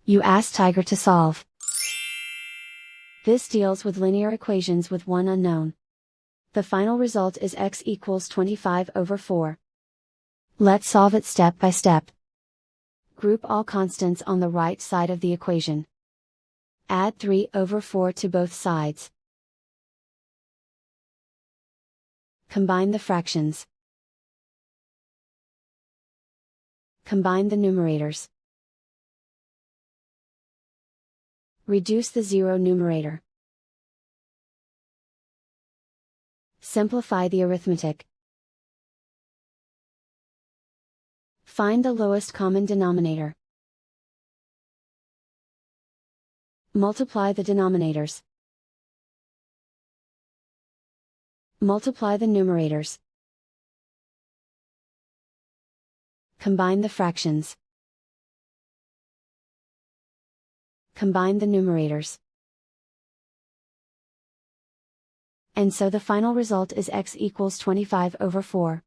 You ask Tiger to solve. This deals with linear equations with one unknown. The final result is x equals 25/4. Let's solve it step by step. Group all constants on the right side of the equation. Add 3/4 to both sides. Combine the fractions. Combine the numerators. Reduce the zero numerator. Simplify the arithmetic. Find the lowest common denominator. Multiply the denominators. Multiply the numerators. Combine the fractions. Combine the numerators. And so the final result is x equals 25/4.